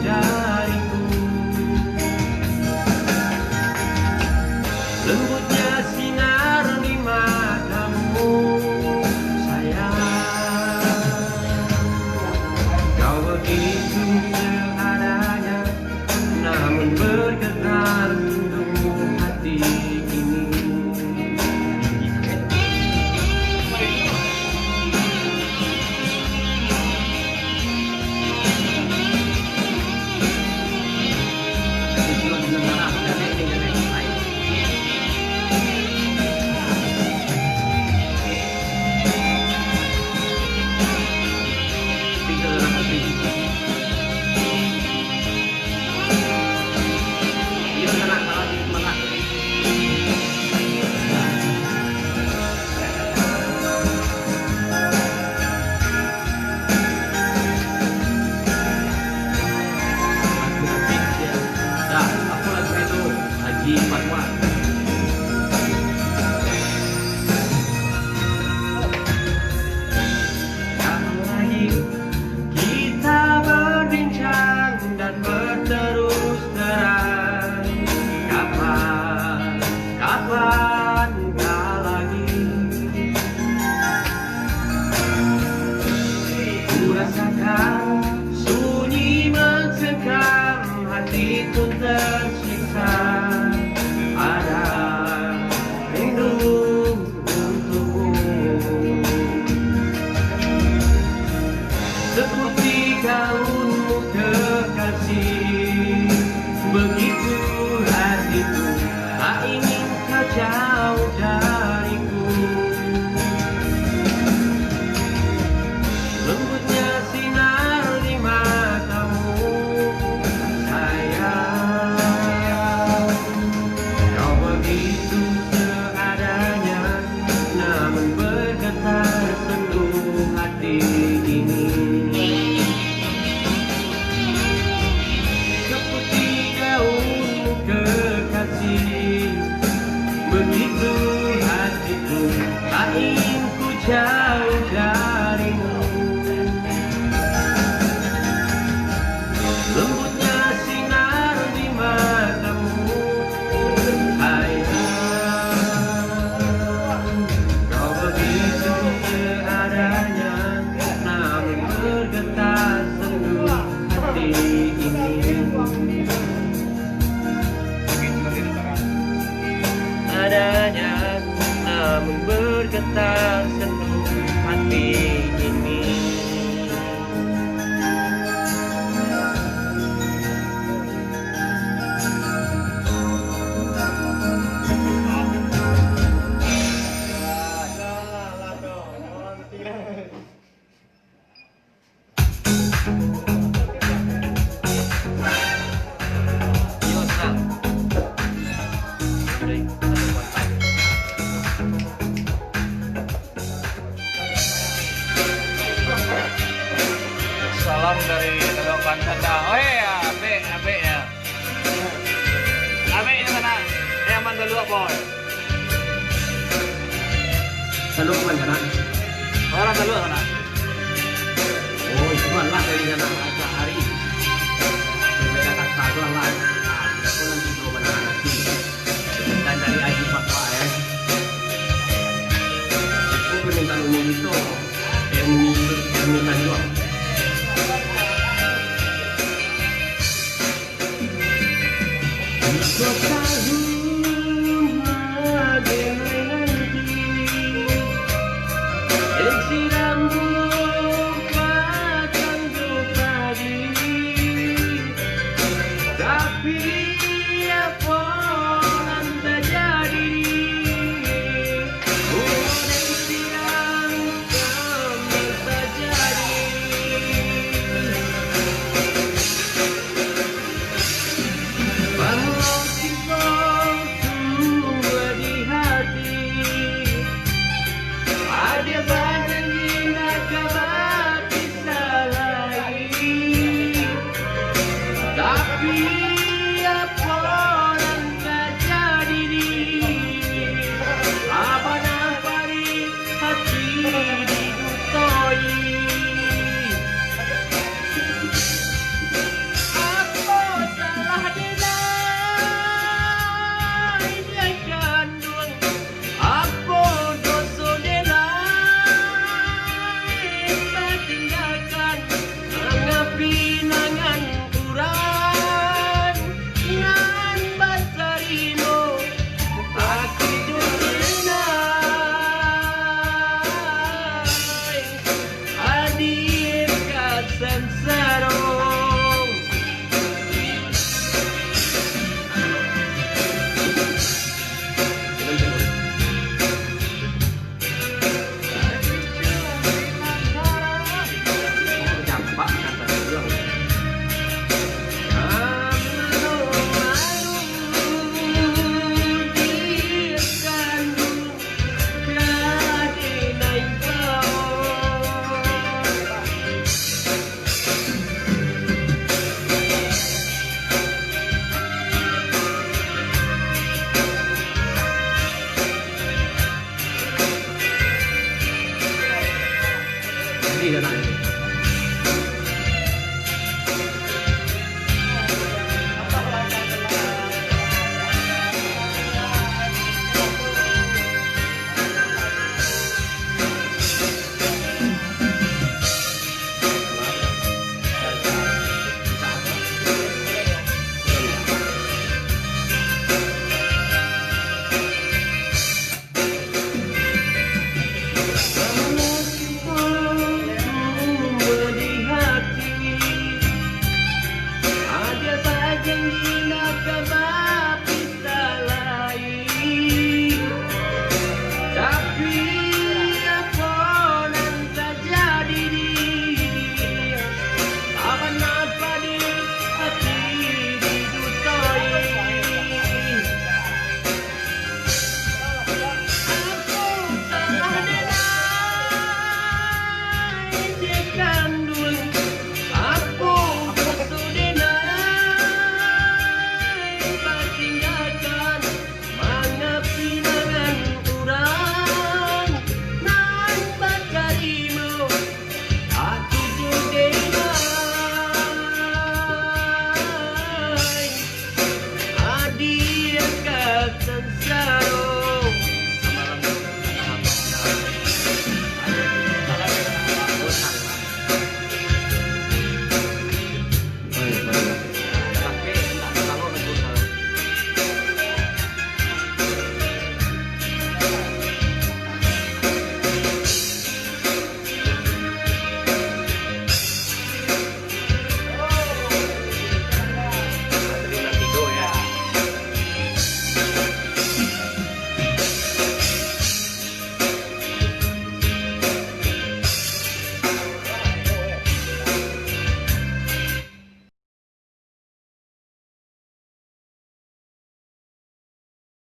dariku. Lembutnya sinar di matamu sayang, kau begitu seadanya, namun bergetar untuk hati ini. Sunyi mencengkam, hati pun tersiksa. Ada rindu untukmu, seperti gaunmu kekasih. Begitu hatiku, tak ingin kau jauh dariku. Lembutnya sinar di matamu sayang, kau begitu seadanya, namun bergetar sentuh hati ini. Seperti gaunmu kekasih, begitu hatiku, tak ingin ku jauh darimu. Lembutnya sinar di matamu sayang, kau begitu seadanya, namun bergetar sentuh hati ini. Adanya, namun bergetar sentuh hati ini. Salam dari Teluk Banten. Oh iya, abe ya. Abe di sana. Yang mana dulu boy? Teluk mana? Orang Teluk sana. Oh, itu lah dari sana aja hari. Mereka tak tahu lah. Tidak pun nanti dua mana nanti. Dan dari Haji Fatwa ya. Itu permintaan umum itu yang minta jual.